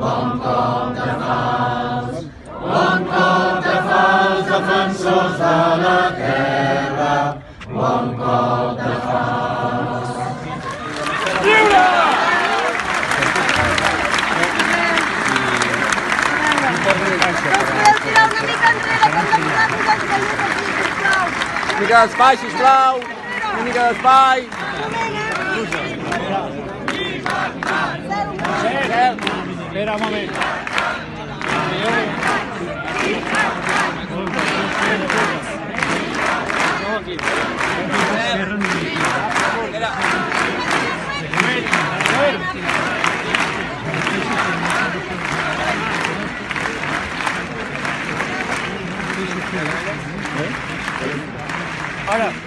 Bon cop de falç, defensors de la terra. Bon cop de falç. Lliure! Podeu tirar una mica enrere, que hem de posar els callers aquí, sisplau. Una mica d'espai, sisplau. Una mica d'espai. Espera un moment. Ara.